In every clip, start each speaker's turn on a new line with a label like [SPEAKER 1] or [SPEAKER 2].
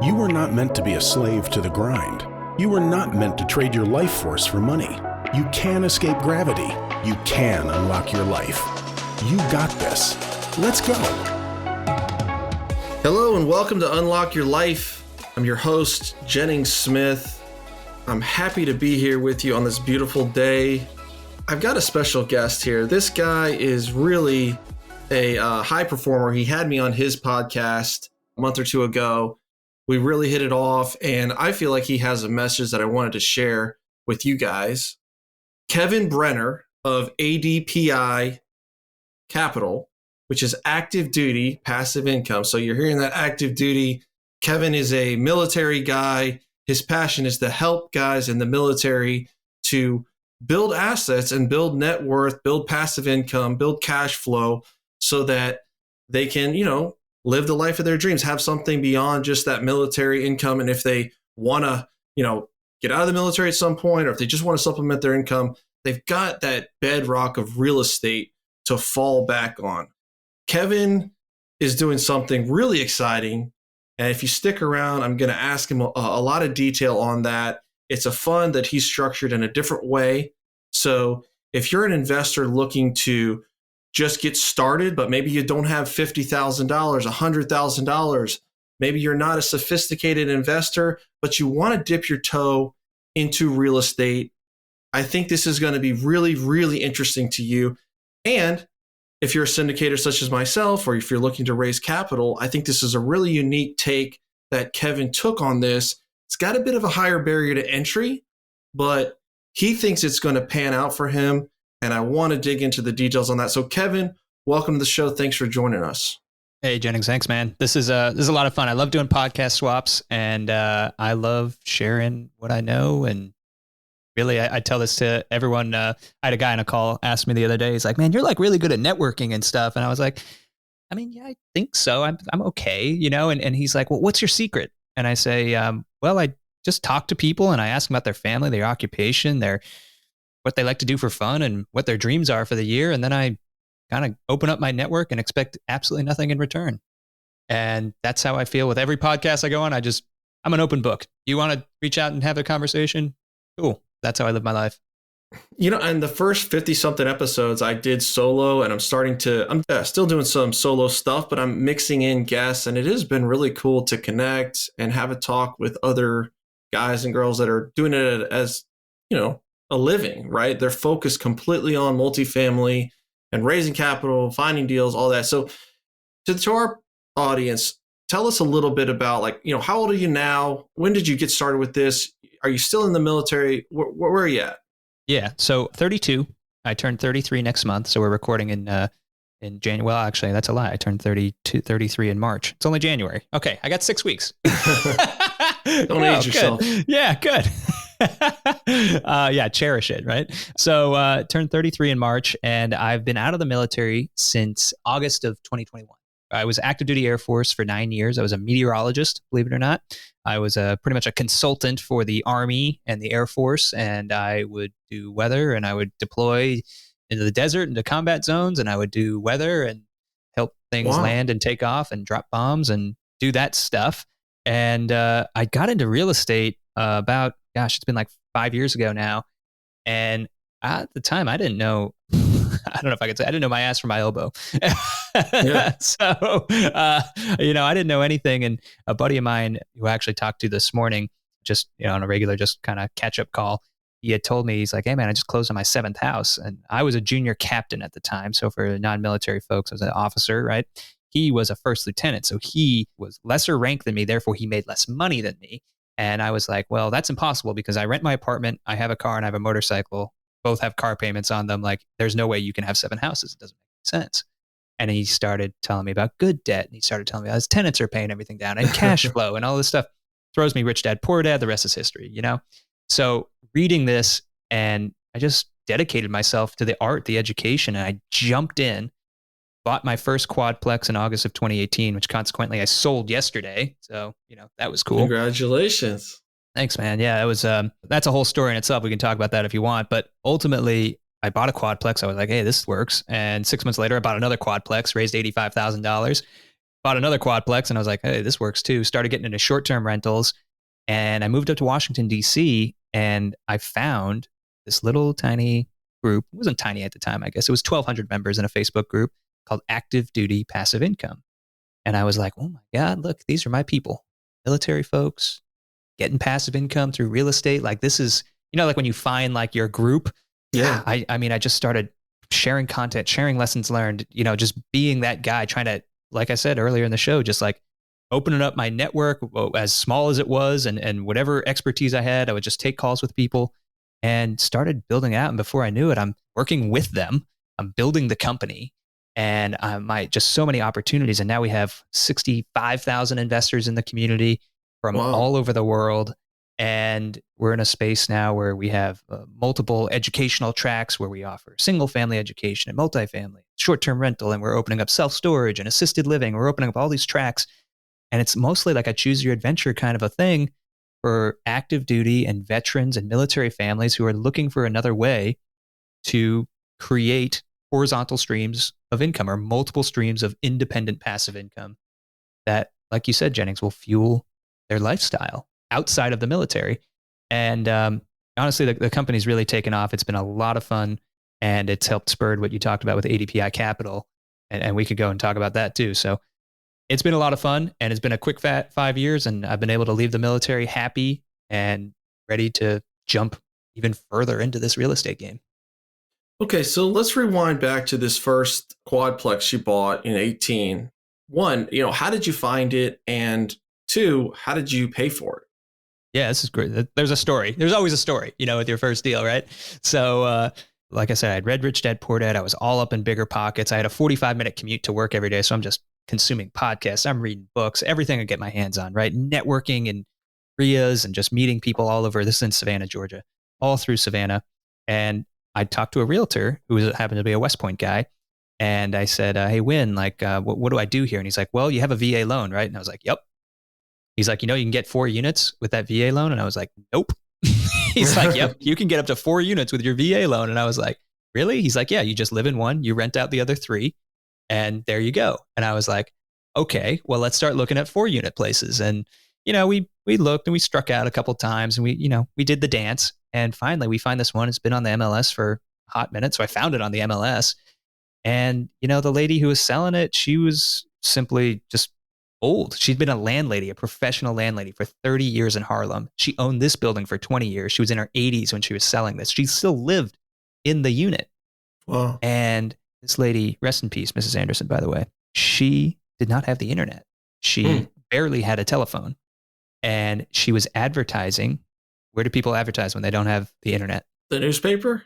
[SPEAKER 1] You were not meant to be a slave to the grind. You were not meant to trade your life force for money. You can escape gravity. You can unlock your life. You got this. Let's go.
[SPEAKER 2] Hello and welcome to Unlock Your Life. I'm your host, Jennings Smith. I'm happy to be here with you on this beautiful day. I've got a special guest here. This guy is really a high performer. He had me on his podcast a month or two ago. We really hit it off, and I feel like he has a message that I wanted to share with you guys. Kevin Brenner of ADPI Capital, which is active duty passive income. So you're hearing that active duty. Kevin is a military guy. His passion is to help guys in the military to build assets and build net worth, build passive income, build cash flow so that they can, live the life of their dreams, have something beyond just that military income. And if they want to, get out of the military at some point, or if they just want to supplement their income, they've got that bedrock of real estate to fall back on. Kevin is doing something really exciting. And if you stick around, I'm going to ask him a lot of detail on that. It's a fund that he's structured in a different way. So if you're an investor looking to just get started, but maybe you don't have $50,000, $100,000, maybe you're not a sophisticated investor, but you want to dip your toe into real estate, I think this is going to be really, really interesting to you. And if you're a syndicator such as myself, or if you're looking to raise capital, I think this is a really unique take that Kevin took on this. It's got a bit of a higher barrier to entry, but he thinks it's going to pan out for him. And I want to dig into the details on that. So Kevin, welcome to the show. Thanks for joining us.
[SPEAKER 3] Hey, Jennings. Thanks, man. This is a lot of fun. I love doing podcast swaps, and I love sharing what I know. And really, I tell this to everyone. I had a guy on a call ask me the other day. He's like, "Man, you're like really good at networking and stuff." And I was like, "I mean, yeah, I think so. I'm okay, And he's like, "Well, what's your secret?" And I say, "Well, I just talk to people and I ask them about their family, their occupation, what they like to do for fun, and what their dreams are for the year. And then I kind of open up my network and expect absolutely nothing in return." And that's how I feel with every podcast I go on. I'm an open book. You want to reach out and have a conversation? Cool. That's how I live my life.
[SPEAKER 2] And the first 50 something episodes I did solo, and I'm still doing some solo stuff, but I'm mixing in guests, and it has been really cool to connect and have a talk with other guys and girls that are doing it as, a living, right? They're focused completely on multifamily and raising capital, finding deals, all that. So to our audience, tell us a little bit about how old are you now? When did you get started with this? Are you still in the military? Where are you at?
[SPEAKER 3] Yeah. So 32, I turned 33 next month. So we're recording in January. Well, actually, that's a lie. I turned 33 in March. It's only January. Okay. I got 6 weeks.
[SPEAKER 2] Don't age yourself.
[SPEAKER 3] Yeah, good. Cherish it, right? So turned 33 in March, and I've been out of the military since August of 2021. I was active duty Air Force for 9 years. I was a meteorologist, believe it or not. I was pretty much a consultant for the Army and the Air Force, and I would do weather, and I would deploy into the desert, into combat zones, and I would do weather and help things land and take off and drop bombs and do that stuff. And I got into real estate it's been like 5 years ago now. And at the time, I didn't know, I don't know if I could say, I didn't know my ass from my elbow. Yeah. So, I didn't know anything. And a buddy of mine who I actually talked to this morning, just, on a regular, just kind of catch up call, he had told me, he's like, "Hey man, I just closed on my 7th house." And I was a junior captain at the time. So for non-military folks, I was an officer, right? He was a first lieutenant. So he was lesser ranked than me. Therefore, he made less money than me. And I was like, well, that's impossible because I rent my apartment, I have a car, and I have a motorcycle. Both have car payments on them. Like, there's no way you can have 7 houses. It doesn't make sense. And he started telling me about good debt. And he started telling me how his tenants are paying everything down and cash flow and all this stuff. Throws me Rich Dad, Poor Dad. The rest is history, So reading this, and I just dedicated myself to the art, the education, and I jumped in. Bought my first quadplex in August of 2018, which consequently I sold yesterday. So, that was cool.
[SPEAKER 2] Congratulations.
[SPEAKER 3] Thanks, man. Yeah, that was, that's a whole story in itself. We can talk about that if you want. But ultimately, I bought a quadplex. I was like, hey, this works. And 6 months later, I bought another quadplex, raised $85,000. bought another quadplex and I was like, hey, this works too. Started getting into short-term rentals and I moved up to Washington, D.C. and I found this little tiny group. It wasn't tiny at the time, I guess. It was 1,200 members in a Facebook group called Active Duty Passive Income. And I was like, oh my God, look, these are my people. Military folks getting passive income through real estate. Like this is, like when you find like your group.
[SPEAKER 2] Yeah.
[SPEAKER 3] I mean, I just started sharing content, sharing lessons learned, just being that guy trying to, like I said earlier in the show, just like opening up my network as small as it was and whatever expertise I had, I would just take calls with people and started building out. And before I knew it, I'm working with them. I'm building the company and just so many opportunities. And now we have 65,000 investors in the community from all over the world. And we're in a space now where we have multiple educational tracks where we offer single family education and multifamily, short-term rental, and we're opening up self-storage and assisted living. We're opening up all these tracks. And it's mostly like a choose your adventure kind of a thing for active duty and veterans and military families who are looking for another way to create horizontal streams of income or multiple streams of independent passive income that, like you said, Jennings, will fuel their lifestyle outside of the military. And honestly, the company's really taken off. It's been a lot of fun and it's helped spur what you talked about with ADPI Capital. And we could go and talk about that too. So it's been a lot of fun and it's been a quick 5 years and I've been able to leave the military happy and ready to jump even further into this real estate game.
[SPEAKER 2] Okay, so let's rewind back to this first quadplex you bought in 18. One, how did you find it? And two, how did you pay for it?
[SPEAKER 3] Yeah, this is great. There's a story. There's always a story, with your first deal, right? So, like I said, I had read Rich Dad Poor Dad. I was all up in bigger pockets. I had a 45-minute commute to work every day. So I'm just consuming podcasts. I'm reading books, everything I get my hands on, right? Networking and RIAs and just meeting people all over. This is in Savannah, Georgia, all through Savannah. And I talked to a realtor who happened to be a West Point guy. And I said, hey, Win, what do I do here? And he's like, well, you have a VA loan, right? And I was like, yep. He's like, you can get 4 units with that VA loan. And I was like, nope. He's like, yep, you can get up to 4 units with your VA loan. And I was like, really? He's like, yeah, you just live in one, you rent out the other 3, and there you go. And I was like, okay, well, let's start looking at 4-unit places. And, we looked and we struck out a couple of times and we did the dance. And finally we find this one. It's been on the MLS for a hot minute. So I found it on the MLS. And, the lady who was selling it, she was simply just old. She'd been a landlady, a professional landlady for 30 years in Harlem. She owned this building for 20 years. She was in her 80s when she was selling this. She still lived in the unit.
[SPEAKER 2] Wow.
[SPEAKER 3] And this lady, rest in peace, Mrs. Anderson, by the way, she did not have the internet. She barely had a telephone. And she was advertising. Where do people advertise when they don't have the internet?
[SPEAKER 2] The newspaper?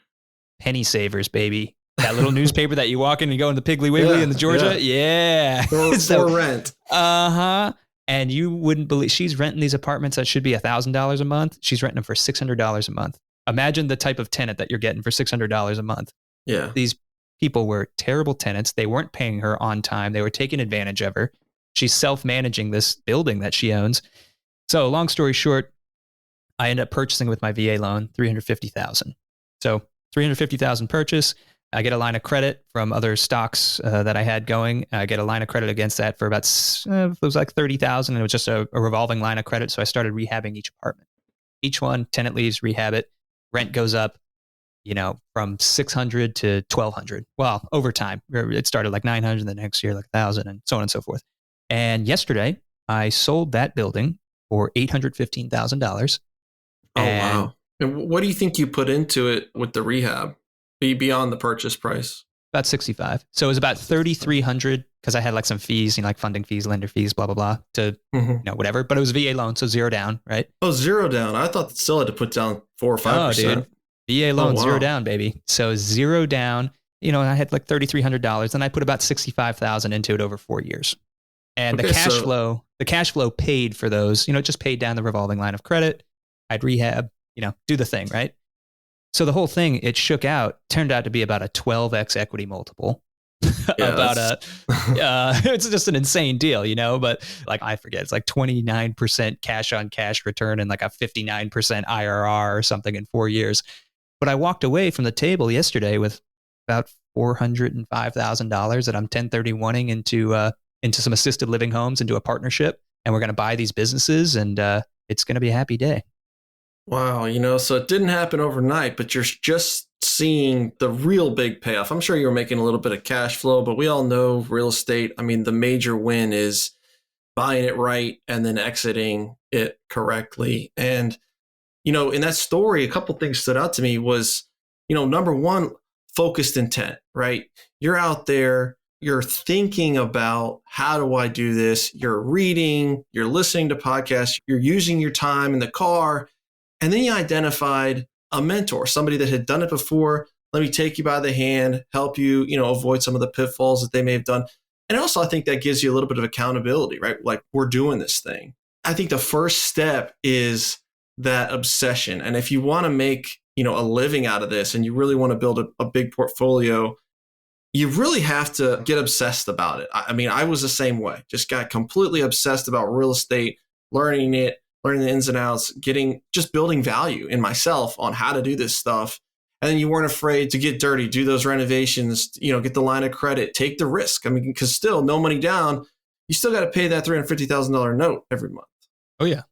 [SPEAKER 3] Penny Savers, baby. That little newspaper that you walk in and go in the Piggly Wiggly in the Georgia. Yeah.
[SPEAKER 2] For rent.
[SPEAKER 3] Uh-huh. And you wouldn't believe, she's renting these apartments that should be $1,000 a month. She's renting them for $600 a month. Imagine the type of tenant that you're getting for $600 a month.
[SPEAKER 2] Yeah.
[SPEAKER 3] These people were terrible tenants. They weren't paying her on time. They were taking advantage of her. She's self-managing this building that she owns. So long story short, I ended up purchasing with my VA loan, $350,000. So $350,000 purchase. I get a line of credit from other stocks that I had going. I get a line of credit against that for about, it was like $30,000. And it was just a revolving line of credit. So I started rehabbing each apartment. Each one, tenant leaves, rehab it. Rent goes up, from $600 to $1,200. Well, over time, it started like $900, the next year like $1,000, and so on and so forth. And yesterday, I sold that building for $815,000.
[SPEAKER 2] Oh, wow. And what do you think you put into it with the rehab? Beyond the purchase price?
[SPEAKER 3] About 65. So it was about 3,300 because I had like some fees, like funding fees, lender fees, blah, blah, blah, to, whatever. But it was a VA loan, so 0 down, right?
[SPEAKER 2] Oh, 0 down. I thought still had to put down 4 or 5%.
[SPEAKER 3] Oh, dude. VA loan, 0 down, baby. So 0 down, and I had like $3,300 and I put about 65,000 into it over 4 years. And the cash flow paid for those, it just paid down the revolving line of credit. I'd rehab, do the thing, right? So the whole thing, it shook out, turned out to be about a 12x equity multiple.
[SPEAKER 2] Yeah,
[SPEAKER 3] It's just an insane deal, but like, I forget, it's like 29% cash on cash return and like a 59% IRR or something in 4 years. But I walked away from the table yesterday with about $405,000 that I'm 1031ing into into some assisted living homes and do a partnership. And we're going to buy these businesses, and it's going to be a happy day.
[SPEAKER 2] Wow. So it didn't happen overnight, but you're just seeing the real big payoff. I'm sure you were making a little bit of cash flow, but we all know real estate. I mean, the major win is buying it right and then exiting it correctly. And, in that story, a couple things stood out to me was, number one, focused intent, right? You're out there, you're thinking about, how do I do this? You're reading, you're listening to podcasts, you're using your time in the car. And then you identified a mentor, somebody that had done it before. Let me take you by the hand, help you, avoid some of the pitfalls that they may have done. And also, I think that gives you a little bit of accountability, right? Like, we're doing this thing. I think the first step is that obsession. And if you want to make, a living out of this and you really want to build a big portfolio, you really have to get obsessed about it. I mean, I was the same way, just got completely obsessed about real estate, learning the ins and outs, just building value in myself on how to do this stuff. And then you weren't afraid to get dirty, do those renovations, get the line of credit, take the risk. I mean, because still no money down, you still got to pay that $350,000 note every month.
[SPEAKER 3] Oh, yeah.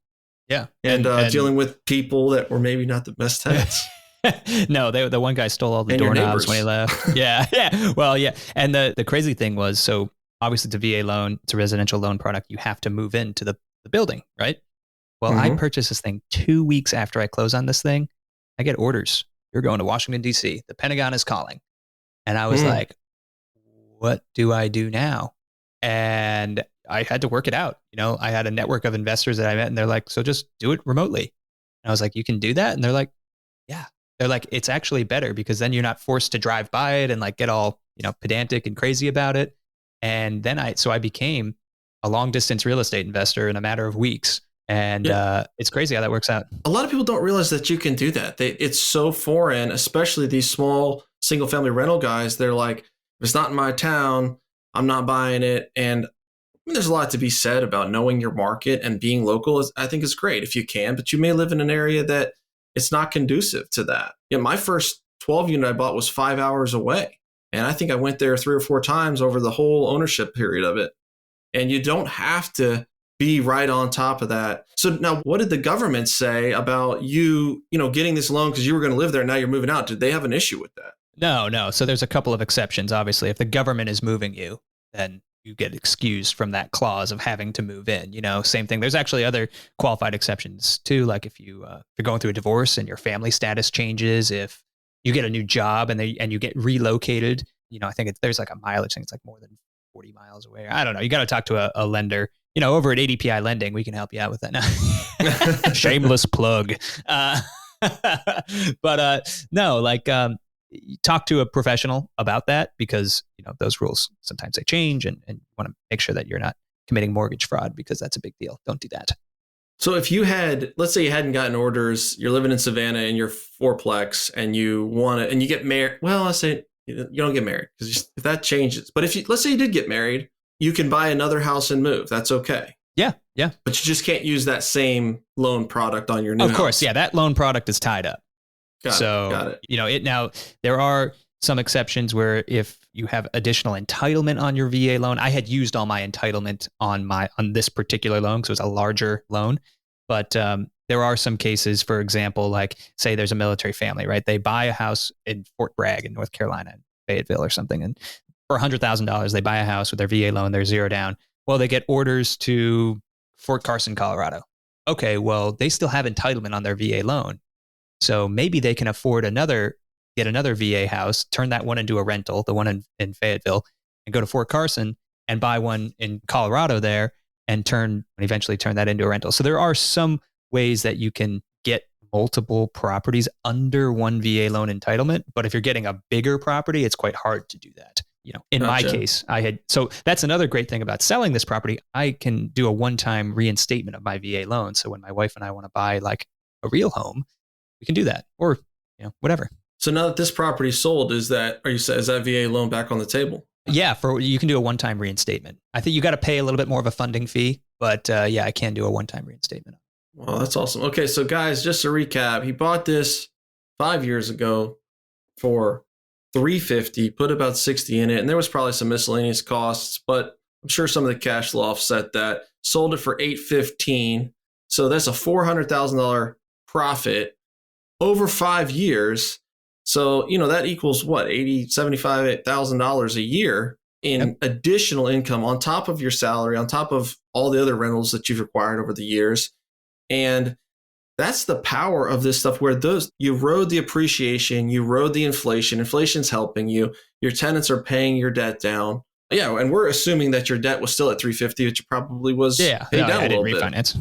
[SPEAKER 3] Yeah.
[SPEAKER 2] And dealing with people that were maybe not the best tenants.
[SPEAKER 3] No, the one guy stole all the doorknobs when he left. Yeah. Yeah. Well, yeah. And the crazy thing was, so obviously it's a VA loan, it's a residential loan product. You have to move into the building, right? Well, I purchased this thing 2 weeks after I close on this thing. I get orders. You're going to Washington, D.C. The Pentagon is calling. And I was like, what do I do now? And I had to work it out. I had a network of investors that I met, and they're like, so just do it remotely. And I was like, you can do that? And they're like, yeah. They're like, it's actually better because then you're not forced to drive by it and like get all, pedantic and crazy about it. And then I became a long distance real estate investor in a matter of weeks. And it's crazy how that works out.
[SPEAKER 2] A lot of people don't realize that you can do that. It's so foreign, especially these small single family rental guys. They're like, if it's not in my town, I'm not buying it. And there's a lot to be said about knowing your market and being local. I think is great if you can, but you may live in an area that it's not conducive to that. My first 12 unit I bought was 5 hours away. And I think I went there 3 or 4 times over the whole ownership period of it. And you don't have to be right on top of that. So now, what did the government say about you, getting this loan because you were going to live there and now you're moving out? Did they have an issue with that?
[SPEAKER 3] No. So there's a couple of exceptions. Obviously, if the government is moving you, then you get excused from that clause of having to move in. Same thing. There's actually other qualified exceptions too. Like if you're going through a divorce and your family status changes, if you get a new job and you get relocated, I think there's like a mileage thing. It's like more than 40 miles away. I don't know. You got to talk to a lender. Over at ADPI Lending, we can help you out with that now. Shameless plug. But no, like talk to a professional about that because, those rules, sometimes they change and you want to make sure that you're not committing mortgage fraud because that's a big deal. Don't do that.
[SPEAKER 2] So if you let's say you hadn't gotten orders, you're living in Savannah and you're fourplex and and you get married. Well, let's say you don't get married because if that changes. But let's say you did get married, you can buy another house and move. That's okay.
[SPEAKER 3] Yeah.
[SPEAKER 2] But you just can't use that same loan product on your new house.
[SPEAKER 3] Of course, yeah. That loan product is tied up.
[SPEAKER 2] Got it.
[SPEAKER 3] Now there are some exceptions where if you have additional entitlement on your VA loan, I had used all my entitlement on this particular loan because it was a larger loan. But there are some cases, for example, like say there's a military family, right? They buy a house in Fort Bragg in North Carolina, Fayetteville or something, and for $100,000, they buy a house with their VA loan, they're zero down. Well, they get orders to Fort Carson, Colorado. Okay, well, they still have entitlement on their VA loan. So maybe they can afford get another VA house, turn that one into a rental, the one in Fayetteville, and go to Fort Carson and buy one in Colorado there and eventually turn that into a rental. So there are some ways that you can get multiple properties under one VA loan entitlement. But if you're getting a bigger property, it's quite hard to do that. In my case, so that's another great thing about selling this property. I can do a one-time reinstatement of my VA loan. So when my wife and I want to buy like a real home, we can do that or, whatever.
[SPEAKER 2] So now that this property is sold, is that VA loan back on the table?
[SPEAKER 3] Yeah. You can do a one-time reinstatement. I think you got to pay a little bit more of a funding fee, but yeah, I can do a one-time reinstatement.
[SPEAKER 2] Well, that's awesome. Okay. So guys, just to recap, he bought this 5 years ago for $350, put about $60 in it, and there was probably some miscellaneous costs, but I'm sure some of the cash flow offset that. Sold it for $815. So that's a $400,000 profit over 5 years. So, that equals what, $75,000 a year in additional income on top of your salary, on top of all the other rentals that you've acquired over the years. And that's the power of this stuff, where you rode the appreciation, you rode the inflation. Inflation's helping you. Your tenants are paying your debt down. Yeah, and we're assuming that your debt was still at $350, which probably was paid down a little bit.
[SPEAKER 3] Refinance.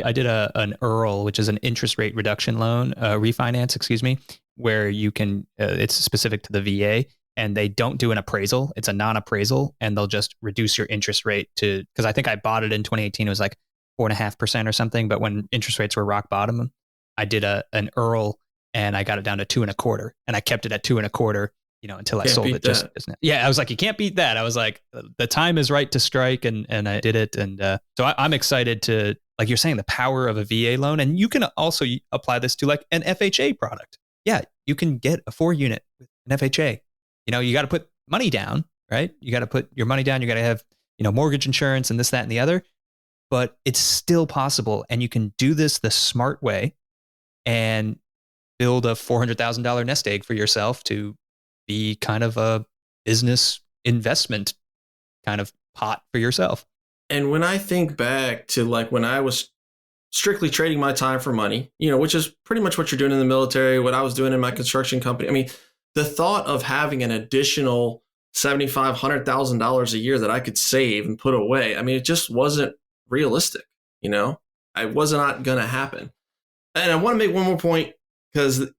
[SPEAKER 3] I did an EARL, which is an interest rate reduction loan, refinance, where you can, it's specific to the VA, and they don't do an appraisal. It's a non-appraisal, and they'll just reduce your interest rate because I think I bought it in 2018. It was like 4.5% or something. But when interest rates were rock bottom, I did an EARL, and I got it down to 2.25%, and I kept it at 2.25%. Until I sold it. I was like, you can't beat that. I was like, the time is right to strike, and I did it. And so I'm excited to, like you're saying, the power of a VA loan. And you can also apply this to like an FHA product. Yeah, you can get a 4-unit with an FHA. You got to put money down, right? You got to put your money down. You got to have, mortgage insurance and this, that, and the other. But it's still possible. And you can do this the smart way and build a $400,000 nest egg for yourself to be kind of a business investment kind of pot for yourself.
[SPEAKER 2] And when I think back to like when I was strictly trading my time for money, which is pretty much what you're doing in the military, what I was doing in my construction company. I mean, the thought of having an additional $75,000, $100,000 a year that I could save and put away, I mean, it just wasn't realistic. It was not going to happen. And I want to make one more point, because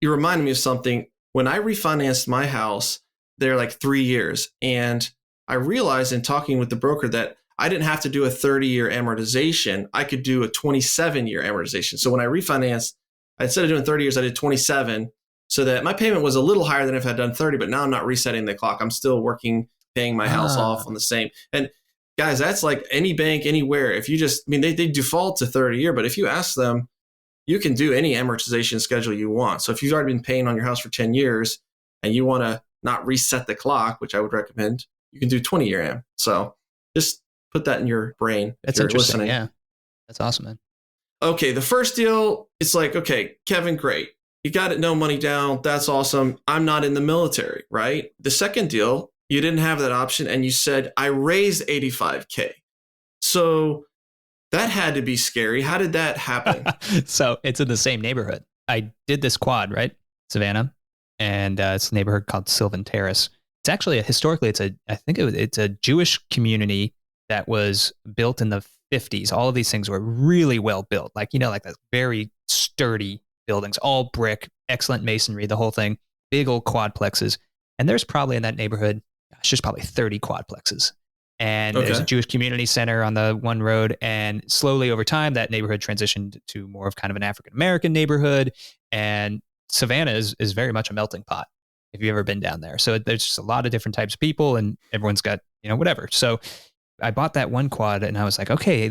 [SPEAKER 2] you reminded me of something. When I refinanced my house, they're like 3 years. And I realized in talking with the broker that I didn't have to do a 30-year amortization. I could do a 27-year amortization. So when I refinanced, instead of doing 30 years, I did 27, so that my payment was a little higher than if I'd done 30, but now I'm not resetting the clock. I'm still paying my house off on the same. And guys, that's like any bank, anywhere. If you they default to 30-year, but if you ask them, you can do any amortization schedule you want. So if you've already been paying on your house for 10 years and you want to not reset the clock, which I would recommend, you can do 20-year am. So just put that in your brain.
[SPEAKER 3] That's interesting. Listening. Yeah. That's awesome, man.
[SPEAKER 2] Okay. The first deal, it's like, okay, Kevin, great. You got it. No money down. That's awesome. I'm not in the military, right? The second deal, you didn't have that option. And you said, I raised $85K. So that had to be scary. How did that happen?
[SPEAKER 3] So it's in the same neighborhood. I did this quad, right? Savannah. And it's a neighborhood called Sylvan Terrace. It's actually historically, it's a Jewish community that was built in the 50s. All of these things were really well built. Like the very sturdy buildings, all brick, excellent masonry, the whole thing, big old quadplexes. And there's probably in that neighborhood, there's probably 30 quadplexes. And there's a Jewish community center on the one road. And slowly over time, that neighborhood transitioned to more of kind of an African-American neighborhood. And Savannah is very much a melting pot, if you've ever been down there. So there's just a lot of different types of people, and everyone's got, whatever. So I bought that one quad, and I was like, okay,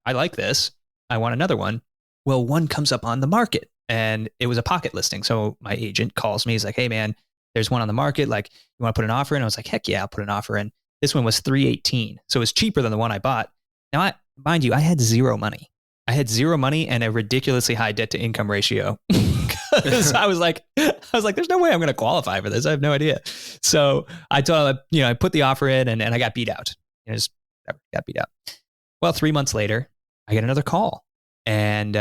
[SPEAKER 3] I like this. I want another one. Well, one comes up on the market, and it was a pocket listing. So my agent calls me. He's like, hey, man, there's one on the market. Like, you want to put an offer in? I was like, heck yeah, I'll put an offer in. This one was $318. So it was cheaper than the one I bought. Now, mind you, I had zero money. And a ridiculously high debt to income ratio. I was like, there's no way I'm going to qualify for this. I have no idea. So I told him, I put the offer in, and I got beat out. Just got beat out. Well, 3 months later, I get another call, and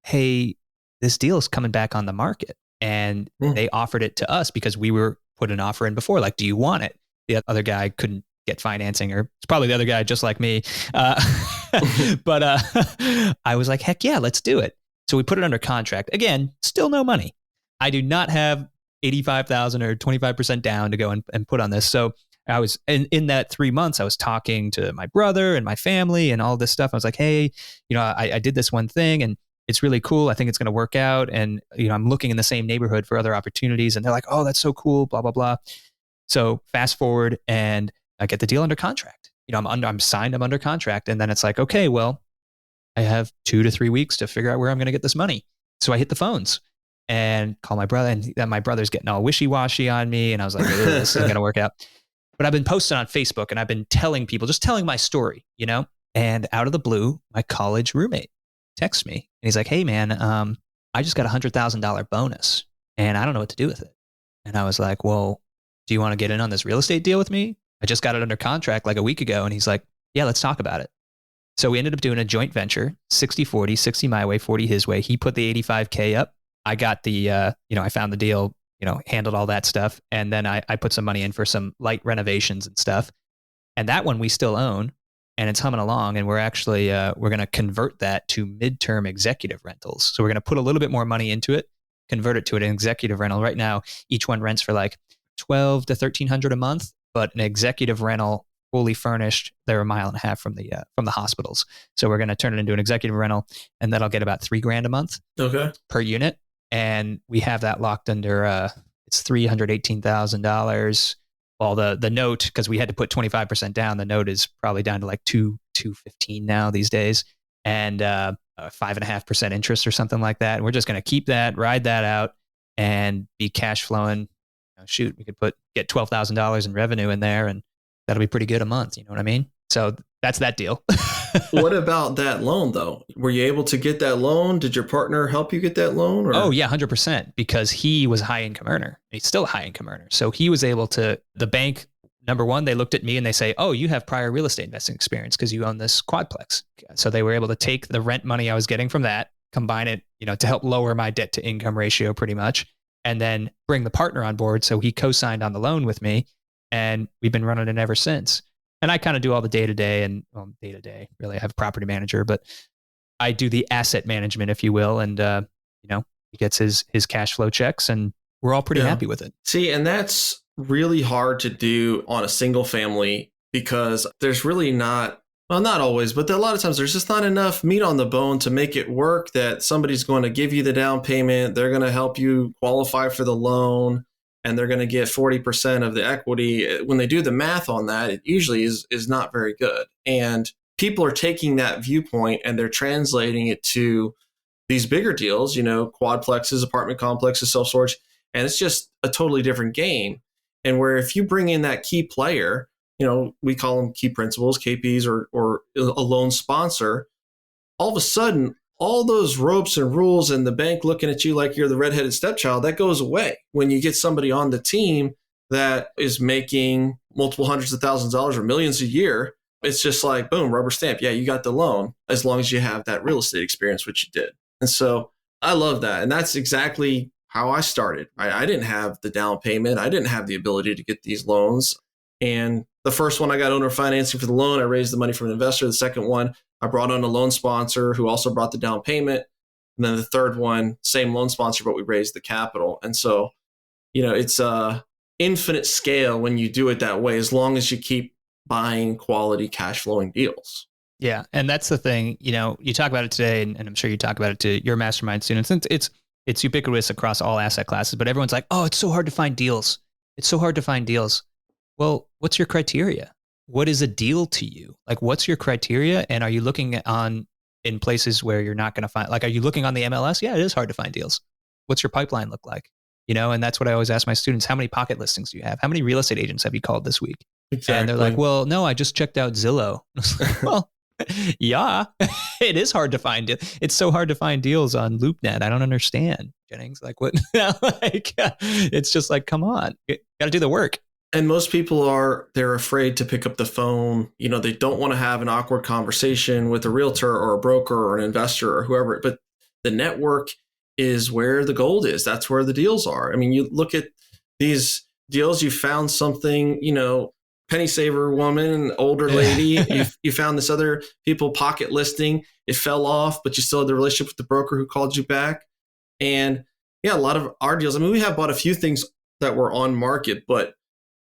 [SPEAKER 3] hey, this deal is coming back on the market, and they offered it to us because we were put an offer in before. Like, do you want it? The other guy couldn't get financing, or it's probably the other guy just like me. But I was like, heck yeah, let's do it. So we put it under contract. Again, still no money. I do not have $85,000 or 25% down to go and put on this. So I was in that 3 months, I was talking to my brother and my family and all this stuff. I was like, hey, I did this one thing, and it's really cool. I think it's going to work out. And, I'm looking in the same neighborhood for other opportunities. And they're like, oh, that's so cool, blah, blah, blah. So fast forward, and I get the deal under contract. I'm signed, I'm under contract. And then it's like, okay, well, I have 2 to 3 weeks to figure out where I'm going to get this money. So I hit the phones and call my brother, and my brother's getting all wishy-washy on me. And I was like, this isn't going to work out. But I've been posting on Facebook and I've been telling people, just telling my story, and out of the blue, my college roommate texts me and he's like, hey man, I just got $100,000 bonus and I don't know what to do with it. And I was like, well, do you want to get in on this real estate deal with me? I just got it under contract like a week ago. And he's like, yeah, let's talk about it. So we ended up doing a joint venture, 60-40, 60 my way, 40 his way. He put the $85K up. I got the, I found the deal, handled all that stuff. And then I put some money in for some light renovations and stuff. And that one we still own and it's humming along. And we're actually, we're going to convert that to midterm executive rentals. So we're going to put a little bit more money into it, convert it to an executive rental. Right now, each one rents for like $1,200 to $1,300 a month, but an executive rental fully furnished, they're 1.5 miles from the hospitals. So we're going to turn it into an executive rental and that'll get about $3,000 a month per unit. And we have that locked under, it's $318,000. Well, the note, because we had to put 25% down, the note is probably down to like $215 now these days, and 5.5% interest or something like that. And we're just going to keep that, ride that out, and be cash flowing. Shoot, we could get $12,000 in revenue in there, and that'll be pretty good a month. You know what I mean? So that's that deal.
[SPEAKER 2] What about that loan though? Were you able to get that loan? Did your partner help you get that loan? Or?
[SPEAKER 3] Oh yeah, 100%, because he was a high income earner. He's still a high income earner. So he was able to, the bank, number one, they looked at me and they say, oh, you have prior real estate investing experience because you own this quadplex. So they were able to take the rent money I was getting from that, combine it, to help lower my debt to income ratio pretty much, and then bring the partner on board. So he co-signed on the loan with me and we've been running it ever since. And I kind of do all the day-to-day really. I have a property manager, but I do the asset management, if you will. And, he gets his cash flow checks and we're all pretty happy with it.
[SPEAKER 2] See, and that's really hard to do on a single family because there's really not always, but a lot of times there's just not enough meat on the bone to make it work that somebody's going to give you the down payment. They're going to help you qualify for the loan. And they're going to get 40% of the equity. When they do the math on that, it usually is not very good. And people are taking that viewpoint and they're translating it to these bigger deals, quadplexes, apartment complexes, self-storage, and it's just a totally different game. And where if you bring in that key player, we call them key principals, KPs, or a loan sponsor, all of a sudden, all those ropes and rules and the bank looking at you like you're the redheaded stepchild, that goes away when you get somebody on the team that is making multiple hundreds of thousands of dollars or millions a year. It's just like, boom, rubber stamp. Yeah, you got the loan as long as you have that real estate experience, which you did. And so I love that. And that's exactly how I started. I didn't have the down payment. I didn't have the ability to get these loans. And the first one, I got owner financing for the loan. I raised the money from an investor. The second one, I brought on a loan sponsor who also brought the down payment. And then the third one, same loan sponsor, but we raised the capital. And so, it's a infinite scale when you do it that way, as long as you keep buying quality cash flowing deals.
[SPEAKER 3] Yeah. And that's the thing, you talk about it today, and I'm sure you talk about it to your mastermind students. And it's ubiquitous across all asset classes, but everyone's like, oh, it's so hard to find deals. It's so hard to find deals. Well, what's your criteria? What is a deal to you? Like, what's your criteria? And are you looking in places where you're not going to find, like, are you looking on the MLS? Yeah, it is hard to find deals. What's your pipeline look like? And that's what I always ask my students. How many pocket listings do you have? How many real estate agents have you called this week?
[SPEAKER 2] Exactly.
[SPEAKER 3] And they're like, well, no, I just checked out Zillow. Well, yeah, it is hard to find it. It's so hard to find deals on LoopNet. I don't understand, Jennings. Like, what? It's just like, come on, you got to do the work.
[SPEAKER 2] And most people they're afraid to pick up the phone. They don't want to have an awkward conversation with a realtor or a broker or an investor or whoever. But the network is where the gold is. That's where the deals are. I mean, you look at these deals, you found something, penny saver woman, older lady, you found this other people pocket listing. It fell off, but you still had the relationship with the broker who called you back. And yeah, a lot of our deals, I mean, we have bought a few things that were on market, but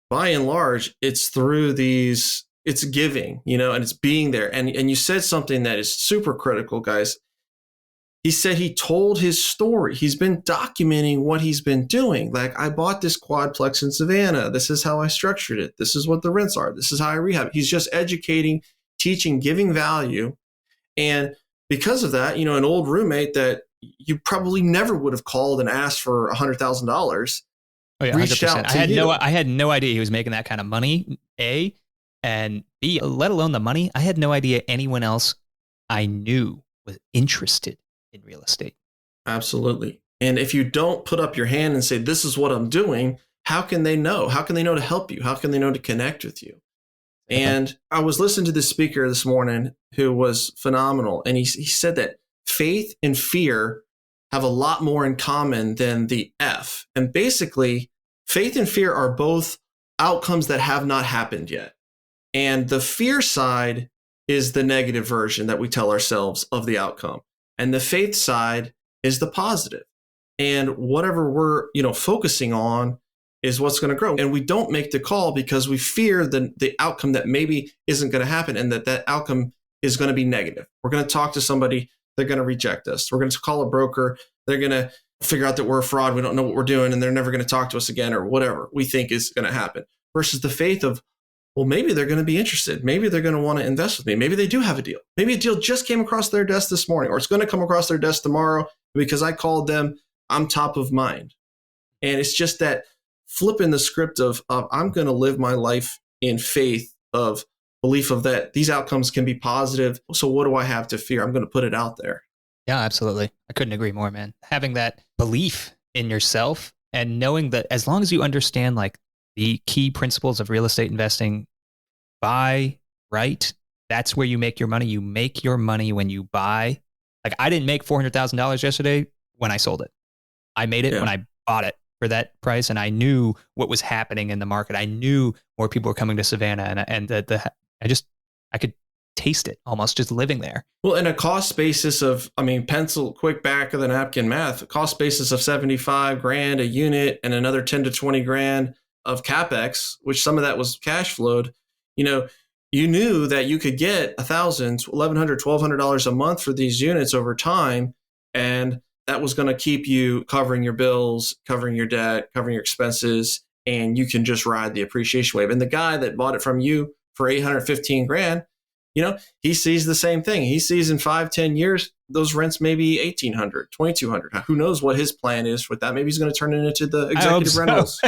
[SPEAKER 2] by and large, it's through it's giving, and it's being there. And you said something that is super critical, guys. He said he told his story. He's been documenting what he's been doing. Like, I bought this quadplex in Savannah. This is how I structured it. This is what the rents are. This is how I rehab. He's just educating, teaching, giving value. And because of that, an old roommate that you probably never would have called and asked for $100,000,
[SPEAKER 3] Oh yeah,
[SPEAKER 2] reached
[SPEAKER 3] 100%.
[SPEAKER 2] out to you.
[SPEAKER 3] I had no idea he was making that kind of money, A, and B, let alone the money. I had no idea anyone else I knew was interested in real estate.
[SPEAKER 2] Absolutely. And if you don't put up your hand and say, this is what I'm doing, how can they know? How can they know to help you? How can they know to connect with you? And I was listening to this speaker this morning who was phenomenal. And he said that faith and fear have a lot more in common than the F. And basically, faith and fear are both outcomes that have not happened yet. And the fear side is the negative version that we tell ourselves of the outcome. And the faith side is the positive. And whatever we're, focusing on is what's going to grow. And we don't make the call because we fear the outcome that maybe isn't going to happen and that outcome is going to be negative. We're going to talk to somebody, they're going to reject us. We're going to call a broker, they're going to figure out that we're a fraud, we don't know what we're doing, and they're never going to talk to us again, or whatever we think is going to happen. Versus the faith of, well, maybe they're going to be interested. Maybe they're going to want to invest with me. Maybe they do have a deal. Maybe a deal just came across their desk this morning, or it's going to come across their desk tomorrow because I called them. I'm top of mind. And it's just that flipping the script of I'm going to live my life in faith of belief of that these outcomes can be positive. So what do I have to fear? I'm going to put it out there.
[SPEAKER 3] Yeah, absolutely. I couldn't agree more, man. Having that belief in yourself and knowing that as long as you understand like the key principles of real estate investing, buy right, that's where you make your money. You make your money when you buy. Like I didn't make $400,000 yesterday when I sold it. I made it when I bought it for that price, and I knew what was happening in the market. I knew more people were coming to Savannah, and I could taste it almost just living there.
[SPEAKER 2] Well, in a cost basis of, pencil quick back of the napkin math, a cost basis of $75,000 a unit and another 10 to 20 grand of capex, which some of that was cash flowed. You knew that you could get $1,000, $1,100, $1,200 a month for these units over time, and that was going to keep you covering your bills, covering your debt, covering your expenses, and you can just ride the appreciation wave. And the guy that bought it from you for $815,000, he sees the same thing. He sees in 5-10 years, those rents may be $1,800, $2,200. Who knows what his plan is with that? Maybe he's going to turn it into the executive rentals.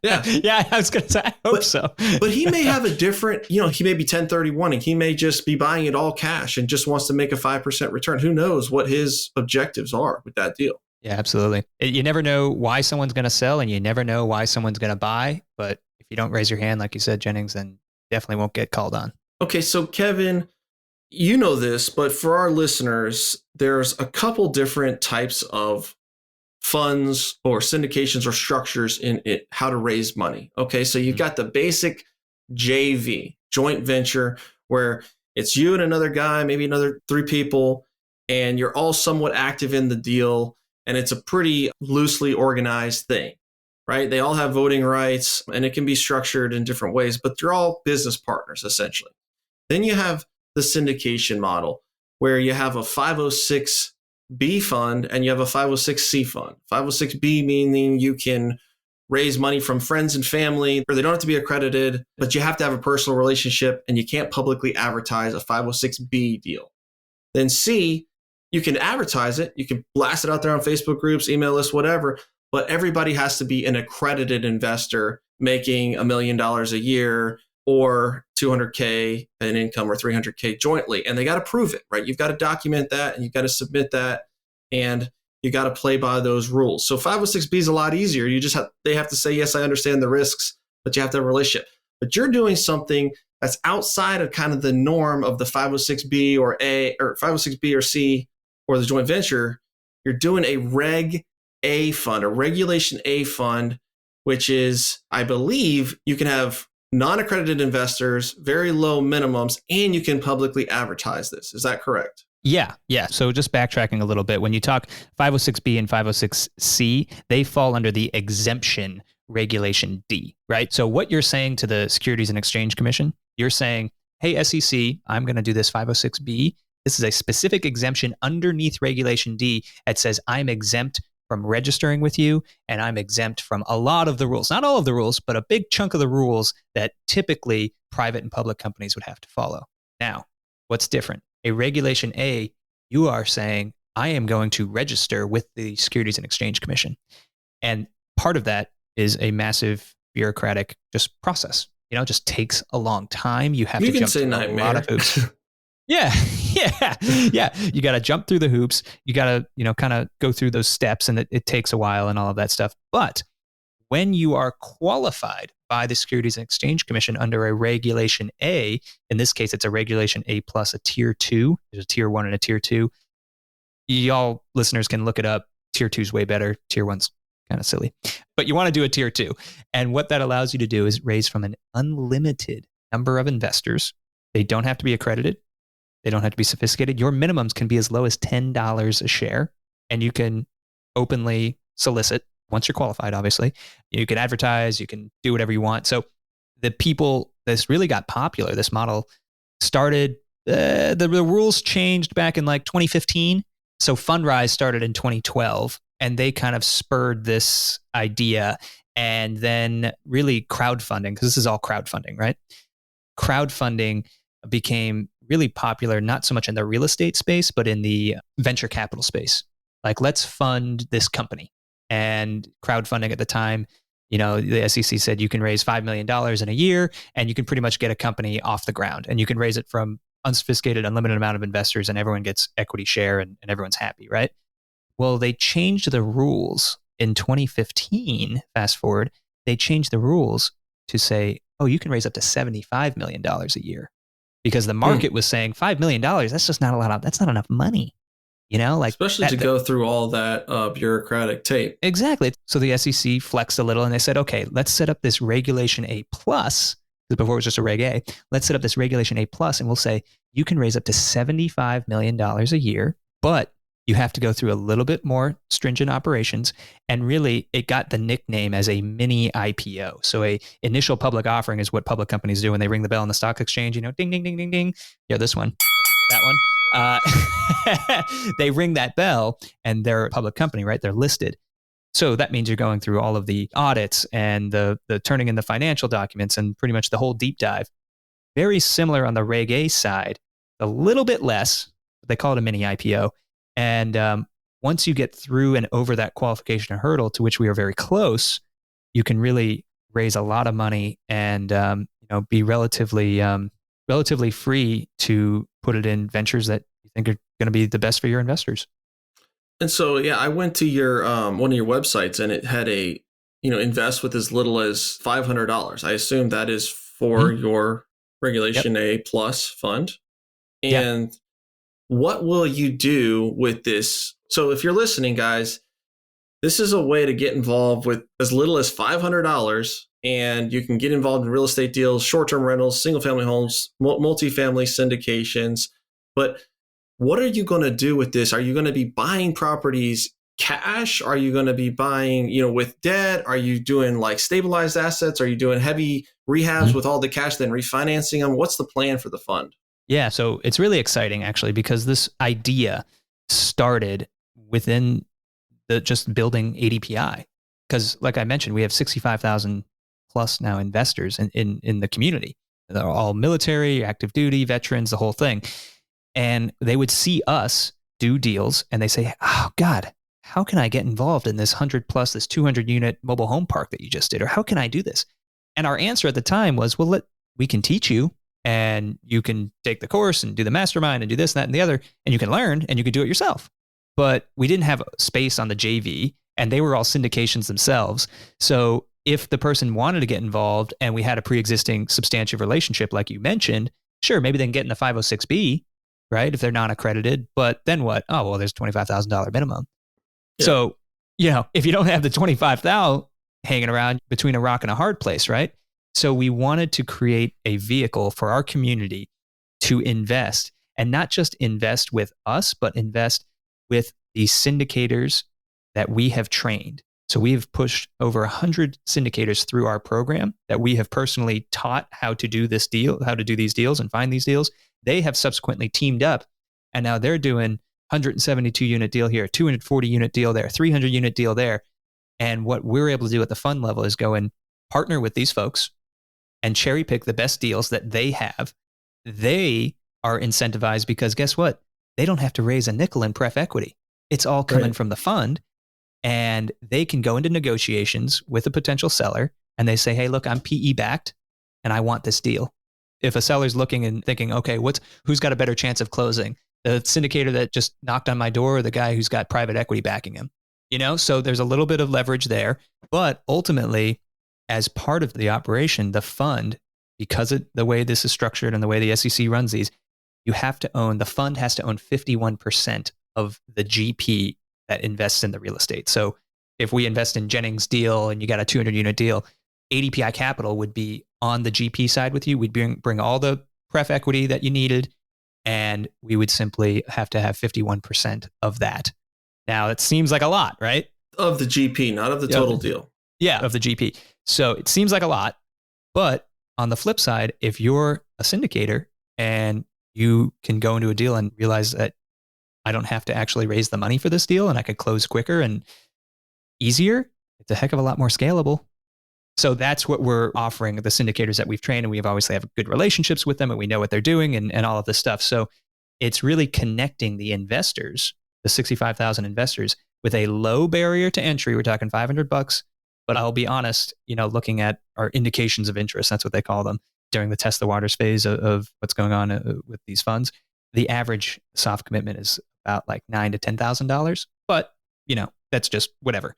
[SPEAKER 2] Yeah.
[SPEAKER 3] Yeah, I was going to say, I hope so.
[SPEAKER 2] But he may have a different, he may be 1031ing. He may just be buying it all cash and just wants to make a 5% return. Who knows what his objectives are with that deal?
[SPEAKER 3] Yeah, absolutely. You never know why someone's going to sell and you never know why someone's going to buy. But if you don't raise your hand, like you said, Jennings, then definitely won't get called on.
[SPEAKER 2] Okay, so Kevin, you know this, but for our listeners, there's a couple different types of funds or syndications or structures in it, how to raise money. Okay, so you've got the basic JV, joint venture, where it's you and another guy, maybe another 3 people, and you're all somewhat active in the deal, and it's a pretty loosely organized thing, right? They all have voting rights, and it can be structured in different ways, but they're all business partners, essentially. Then you have the syndication model, where you have a 506B fund and you have a 506C fund. 506B meaning you can raise money from friends and family, or they don't have to be accredited, but you have to have a personal relationship and you can't publicly advertise a 506B deal. Then C, you can advertise it. You can blast it out there on Facebook groups, email lists, whatever, but everybody has to be an accredited investor making $1 million a year or $200K in income or $300K jointly. And they got to prove it, right? You've got to document that and you've got to submit that and you got to play by those rules. So 506B is a lot easier. They have to say, yes, I understand the risks, but you have to have a relationship. But you're doing something that's outside of kind of the norm of the 506B or A or 506B or C or the joint venture. You're doing a Reg A fund, a Regulation A fund, which is, I believe, you can have non-accredited investors, very low minimums, and you can publicly advertise this. Is that correct?
[SPEAKER 3] Yeah. So just backtracking a little bit, when you talk 506B and 506C, they fall under the exemption Regulation D, right? So what you're saying to the Securities and Exchange Commission, you're saying, hey, SEC, I'm going to do this 506B. This is a specific exemption underneath Regulation D that says I'm exempt from registering with you, and I'm exempt from a lot of the rules, not all of the rules, but a big chunk of the rules that typically private and public companies would have to follow. Now, what's different? A Regulation A, you are saying, I am going to register with the Securities and Exchange Commission. And part of that is a massive bureaucratic just process. You know, it just takes a long time. You have
[SPEAKER 2] You
[SPEAKER 3] to
[SPEAKER 2] can
[SPEAKER 3] jump
[SPEAKER 2] say
[SPEAKER 3] through a
[SPEAKER 2] nightmare.
[SPEAKER 3] lot of hoops. Yeah, yeah. You got to jump through the hoops. You got to, kind of go through those steps, and it takes a while and all of that stuff. But when you are qualified by the Securities and Exchange Commission under a Regulation A, in this case, it's a Regulation A plus a Tier 2. There's a Tier 1 and a Tier 2. Y'all listeners can look it up. Tier 2 is way better. Tier 1's kind of silly. But you want to do a Tier 2. And what that allows you to do is raise from an unlimited number of investors. They don't have to be accredited. They don't have to be sophisticated. Your minimums can be as low as $10 a share, and you can openly solicit once you're qualified, obviously. You can advertise, you can do whatever you want. So this really got popular. This model started, the rules changed back in like 2015. So Fundrise started in 2012, and they kind of spurred this idea. And then really crowdfunding, because this is all crowdfunding, right? Crowdfunding became really popular, not so much in the real estate space, but in the venture capital space. Like, let's fund this company. And crowdfunding at the time, the SEC said you can raise $5 million in a year, and you can pretty much get a company off the ground. And you can raise it from unsophisticated, unlimited amount of investors, and everyone gets equity share, and everyone's happy, right? Well, they changed the rules in 2015. Fast forward, they changed the rules to say, oh, you can raise up to $75 million a year. Because the market was saying $5 million, that's just not a lot that's not enough money,
[SPEAKER 2] especially to go through all that bureaucratic tape.
[SPEAKER 3] Exactly. So the SEC flexed a little, and they said, okay, let's set up this Regulation A plus, because before it was just a Reg A. Let's set up this Regulation A plus, and we'll say you can raise up to $75 million a year, but you have to go through a little bit more stringent operations. And really, it got the nickname as a mini IPO. So a initial public offering is what public companies do when they ring the bell on the stock exchange, ding, ding, ding, ding, ding. Yeah, this one, that one. They ring that bell, and they're a public company, right? They're listed. So that means you're going through all of the audits and the turning in the financial documents and pretty much the whole deep dive. Very similar on the Reg A side, a little bit less. They call it a mini IPO. And once you get through and over that qualification hurdle, to which we are very close, you can really raise a lot of money and be relatively free to put it in ventures that you think are going to be the best for your investors.
[SPEAKER 2] And so, yeah, I went to your one of your websites, and it had a invest with as little as $500. I assume that is for your Regulation A plus fund. And what will you do with this? So if you're listening, guys, this is a way to get involved with as little as $500, and you can get involved in real estate deals, short-term rentals, single-family homes, multifamily syndications. But what are you going to do with this? Are you going to be buying properties cash? Are you going to be buying, with debt? Are you doing like stabilized assets? Are you doing heavy rehabs with all the cash, then refinancing them? What's the plan for the fund?
[SPEAKER 3] Yeah, so it's really exciting, actually, because this idea started within just building ADPI. Because like I mentioned, we have 65,000 plus now investors in the community. They're all military, active duty, veterans, the whole thing. And they would see us do deals, and they say, oh, God, how can I get involved in this 100 plus, this 200 unit mobile home park that you just did? Or how can I do this? And our answer at the time was, well, we can teach you. And you can take the course and do the mastermind and do this, and that, and the other, and you can learn and you can do it yourself. But we didn't have space on the JV, and they were all syndications themselves. So if the person wanted to get involved and we had a pre-existing substantive relationship, like you mentioned, sure, maybe they can get in the 506B, right? If they're non-accredited, but then what? Oh, well, there's $25,000 minimum. Yeah. So, if you don't have the $25,000 hanging around, between a rock and a hard place, right? So we wanted to create a vehicle for our community to invest, and not just invest with us, but invest with the syndicators that we have trained. So we have pushed over 100 syndicators through our program that we have personally taught how to do this deal, how to do these deals and find these deals. They have subsequently teamed up, and now they're doing 172 unit deal here, 240 unit deal there, 300 unit deal there. And what we're able to do at the fund level is go and partner with these folks and cherry pick the best deals that they have. They are incentivized because guess what? They don't have to raise a nickel in pref equity. It's all coming from the fund. and they can go into negotiations with a potential seller and they say, hey, look, I'm PE backed and I want this deal. If a seller's looking and thinking, okay, who's got a better chance of closing? The syndicator that just knocked on my door or the guy who's got private equity backing him? So there's a little bit of leverage there, but ultimately, as part of the operation, the fund, because of the way this is structured and the way the SEC runs these, the fund has to own 51% of the GP that invests in the real estate. So if we invest in Jennings' deal and you got a 200 unit deal, ADPI Capital would be on the GP side with you. We'd bring all the pref equity that you needed, and we would simply have to have 51% of that. Now, it seems like a lot, right?
[SPEAKER 2] Of the GP, not of the total deal.
[SPEAKER 3] Yeah, of the GP. So it seems like a lot, but on the flip side, if you're a syndicator and you can go into a deal and realize that I don't have to actually raise the money for this deal and I could close quicker and easier, it's a heck of a lot more scalable. So that's what we're offering the syndicators that we've trained, and we obviously have good relationships with them and we know what they're doing and all of this stuff. So it's really connecting the investors, the 65,000 investors, with a low barrier to entry. We're talking $500, but I'll be honest, looking at our indications of interest, that's what they call them, during the test the waters phase of what's going on with these funds, the average soft commitment is about like $9,000 to $10,000. But, that's just whatever.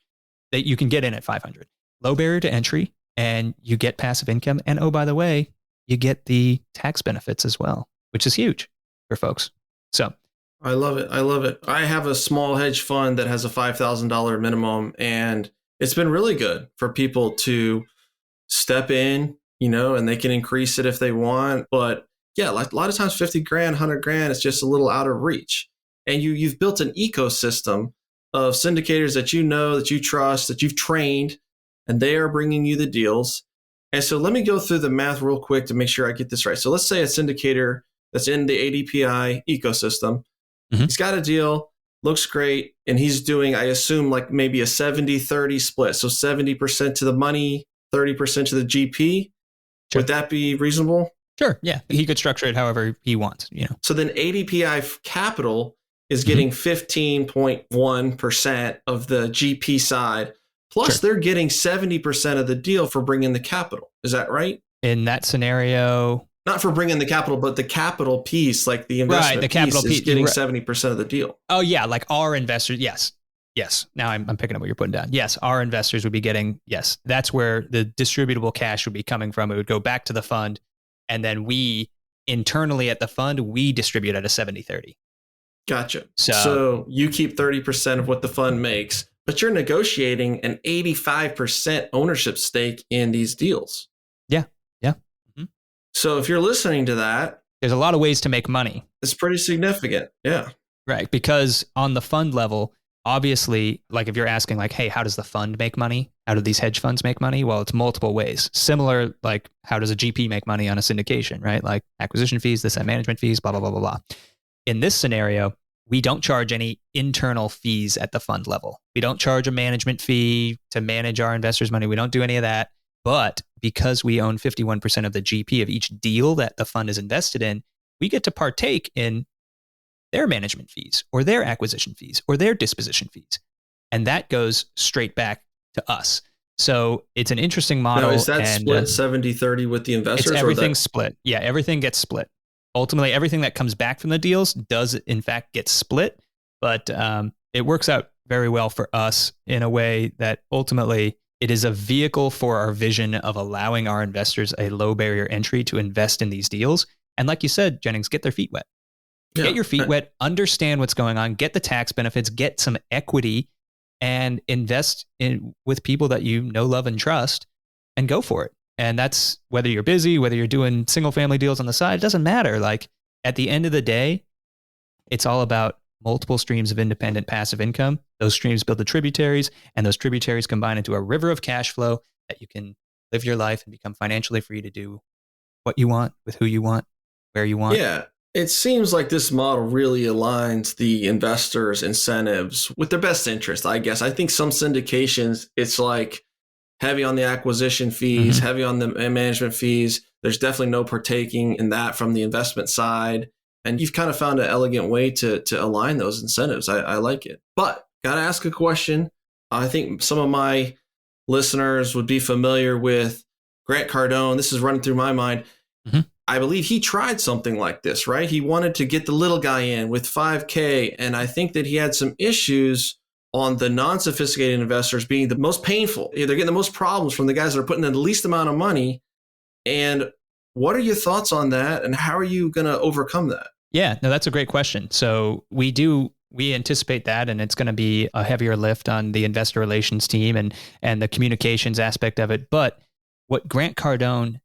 [SPEAKER 3] That you can get in at 500. Low barrier to entry, and you get passive income. And oh, by the way, you get the tax benefits as well, which is huge for folks. So
[SPEAKER 2] I love it. I have a small hedge fund that has a $5,000 minimum, and it's been really good for people to step in, and they can increase it if they want. But yeah, like a lot of times 50 grand, 100 grand is just a little out of reach. And you've built an ecosystem of syndicators that that you trust, that you've trained, and they are bringing you the deals. And so let me go through the math real quick to make sure I get this right. So let's say a syndicator that's in the ADPI ecosystem, he's got a deal, looks great, and he's doing, I assume, like maybe a 70-30 split. So 70% to the money, 30% to the GP. Sure. Would that be reasonable?
[SPEAKER 3] Sure. Yeah. He could structure it however he wants,
[SPEAKER 2] So then ADPI Capital is getting 15.1% of the GP side. Plus, they're getting 70% of the deal for bringing the capital. Is that right?
[SPEAKER 3] In that scenario,
[SPEAKER 2] not for bringing the capital, but the capital piece, like the investment
[SPEAKER 3] the capital
[SPEAKER 2] piece, is getting 70% of the deal.
[SPEAKER 3] Oh, yeah. Like our investors. Yes. Now I'm picking up what you're putting down. Yes. Our investors would be getting, that's where the distributable cash would be coming from. It would go back to the fund. And then we internally at the fund, we distribute at a 70-30.
[SPEAKER 2] Gotcha. So you keep 30% of what the fund makes, but you're negotiating an 85% ownership stake in these deals.
[SPEAKER 3] Yeah. Mm-hmm.
[SPEAKER 2] So if you're listening to that,
[SPEAKER 3] there's a lot of ways to make money.
[SPEAKER 2] It's pretty significant. Yeah.
[SPEAKER 3] Right. Because on the fund level, obviously, like if you're asking like, hey, how does the fund make money? How do these hedge funds make money? Well, it's multiple ways. Similar, like how does a GP make money on a syndication, right? Like acquisition fees, this and management fees, blah, blah, blah, blah, blah. In this scenario, we don't charge any internal fees at the fund level. We don't charge a management fee to manage our investors' money. We don't do any of that. But because we own 51% of the GP of each deal that the fund is invested in, we get to partake in their management fees or their acquisition fees or their disposition fees. And that goes straight back to us. So it's an interesting model.
[SPEAKER 2] Now, is that split 70-30 with the investors?
[SPEAKER 3] It's everything split. Yeah, everything gets split. Ultimately, everything that comes back from the deals does, in fact, get split. But it works out very well for us in a way that ultimately it is a vehicle for our vision of allowing our investors a low barrier entry to invest in these deals. And like you said, Jennings, get their feet wet. Yeah. Get your feet wet, understand what's going on, get the tax benefits, get some equity, and invest with people that you know, love, and trust, and go for it. And that's whether you're busy, whether you're doing single family deals on the side, it doesn't matter. Like at the end of the day, it's all about multiple streams of independent passive income. Those streams build the tributaries, and those tributaries combine into a river of cash flow that you can live your life and become financially free to do what you want with who you want, where you want.
[SPEAKER 2] Yeah. It seems like this model really aligns the investors' incentives with their best interest, I guess. I think some syndications, it's like heavy on the acquisition fees, heavy on the management fees. There's definitely no partaking in that from the investment side. And you've kind of found an elegant way to align those incentives. I like it. But got to ask a question. I think some of my listeners would be familiar with Grant Cardone. This is running through my mind.
[SPEAKER 3] Mm-hmm.
[SPEAKER 2] I believe he tried something like this, right? He wanted to get the little guy in with 5K. And I think that he had some issues on the non-sophisticated investors being the most painful. They're getting the most problems from the guys that are putting in the least amount of money. And what are your thoughts on that? And how are you going to overcome that?
[SPEAKER 3] Yeah, no, that's a great question. So we anticipate that, and it's going to be a heavier lift on the investor relations team and the communications aspect of it. But what Grant Cardone,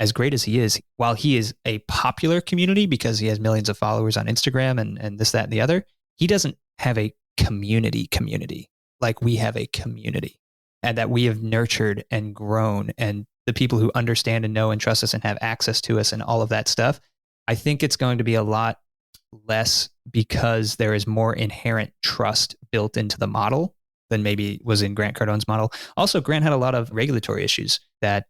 [SPEAKER 3] as great as he is, while he is a popular community because he has millions of followers on Instagram and this, that, and the other, he doesn't have a community like we have a community, and that we have nurtured and grown, and the people who understand and know and trust us and have access to us and all of that stuff. I think it's going to be a lot less because there is more inherent trust built into the model than maybe was in Grant Cardone's model. Also, Grant had a lot of regulatory issues that,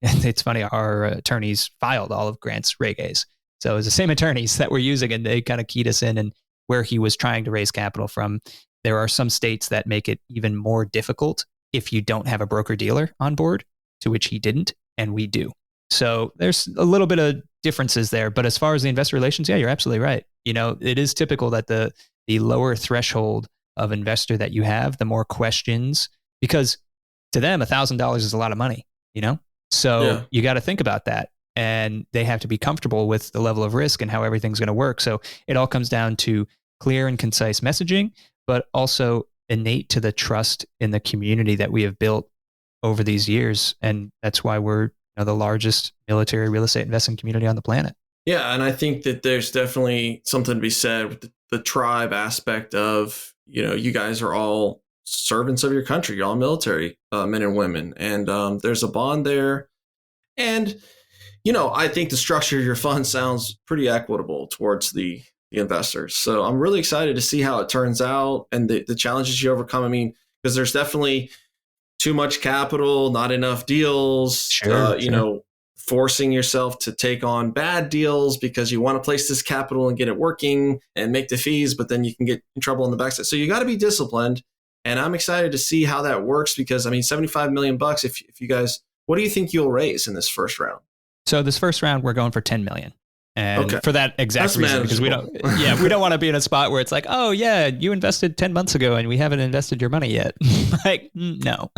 [SPEAKER 3] it's funny, our attorneys filed all of Grant's Reg As. So it was the same attorneys that we're using, and they kind of keyed us in and where he was trying to raise capital from. There are some states that make it even more difficult if you don't have a broker-dealer on board, to which he didn't, and we do. So there's a little bit of differences there. But as far as the investor relations, yeah, you're absolutely right. It is typical that the lower threshold of investor that you have, the more questions, because to them, $1,000 is a lot of money, So you got to think about that. And they have to be comfortable with the level of risk and how everything's going to work. So it all comes down to clear and concise messaging, but also innate to the trust in the community that we have built over these years. And that's why we're the largest military real estate investing community on the planet.
[SPEAKER 2] Yeah. And I think that there's definitely something to be said with the tribe aspect of, you guys are all servants of your country. You're all military men and women. And there's a bond there. And, I think the structure of your fund sounds pretty equitable towards the investors. So I'm really excited to see how it turns out and the challenges you overcome. I mean, because there's definitely too much capital, not enough deals,
[SPEAKER 3] Sure.
[SPEAKER 2] Forcing yourself to take on bad deals because you want to place this capital and get it working and make the fees, but then you can get in trouble on the backside. So you got to be disciplined. And I'm excited to see how that works because, $75 million, if you guys, what do you think you'll raise in this first round?
[SPEAKER 3] So this first round, we're going for 10 million. And for that exact
[SPEAKER 2] That's
[SPEAKER 3] reason, because we don't want to be in a spot where it's like, oh yeah, you invested 10 months ago and we haven't invested your money yet. Like, no,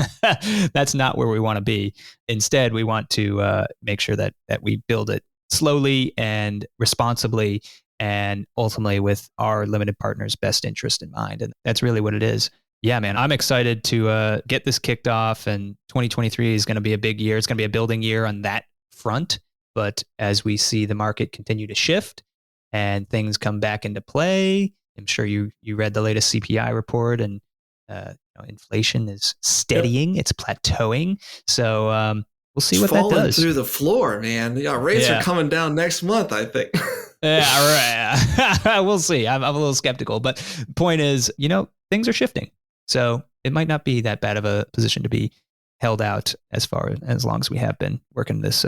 [SPEAKER 3] that's not where we want to be. Instead, we want to make sure that we build it slowly and responsibly and ultimately with our limited partners' best interest in mind. And that's really what it is. Yeah, man, I'm excited to get this kicked off, and 2023 is going to be a big year. It's going to be a building year on that front. But as we see the market continue to shift and things come back into play, I'm sure you read the latest CPI report, and inflation is steadying, It's plateauing. So we'll see what that does.
[SPEAKER 2] Falling through the floor, man. Rates are coming down next month, I think.
[SPEAKER 3] Yeah, right. We'll see. I'm a little skeptical, but point is, things are shifting. So it might not be that bad of a position to be held out as long as we have been working this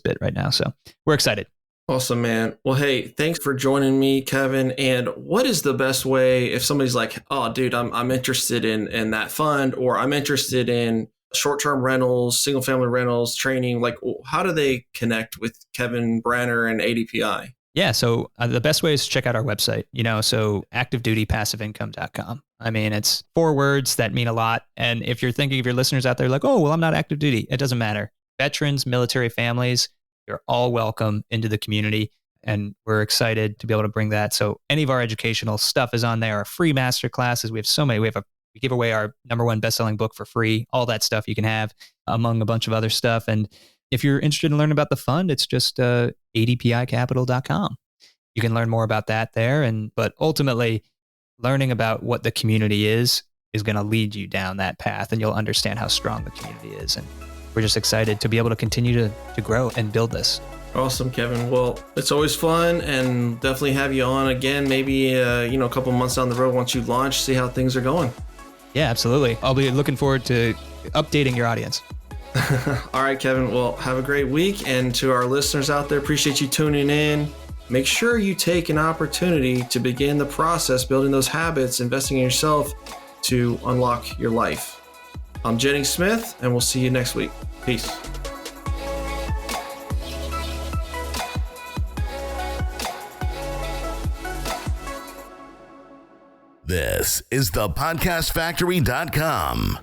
[SPEAKER 3] bit right now. So we're excited.
[SPEAKER 2] Awesome, man. Well, hey, thanks for joining me, Kevin. And what is the best way if somebody's like, oh, dude, I'm interested in that fund, or I'm interested in short-term rentals, single-family rentals, training, like how do they connect with Kevin Brenner and ADPI?
[SPEAKER 3] Yeah. So the best way is to check out our website, so activedutypassiveincome.com. It's 4 words that mean a lot. And if you're thinking of your listeners out there like, oh, well, I'm not active duty, it doesn't matter. Veterans, military families, you're all welcome into the community. And we're excited to be able to bring that. So any of our educational stuff is on there. Our free master classes. We have so many. We give away our #1 best-selling book for free. All that stuff you can have among a bunch of other stuff. And if you're interested in learning about the fund, it's just adpicapital.com. You can learn more about that there. But ultimately, learning about what the community is going to lead you down that path, and you'll understand how strong the community is. And we're just excited to be able to continue to grow and build this.
[SPEAKER 2] Awesome, Kevin. Well, it's always fun, and definitely have you on again, maybe, a couple months down the road once you launch, see how things are going.
[SPEAKER 3] Yeah, absolutely. I'll be looking forward to updating your audience.
[SPEAKER 2] All right, Kevin. Well, have a great week. And to our listeners out there, appreciate you tuning in. Make sure you take an opportunity to begin the process, building those habits, investing in yourself, to unlock your life. I'm Jennings Smith, and we'll see you next week. Peace.
[SPEAKER 4] This is the podcastfactory.com.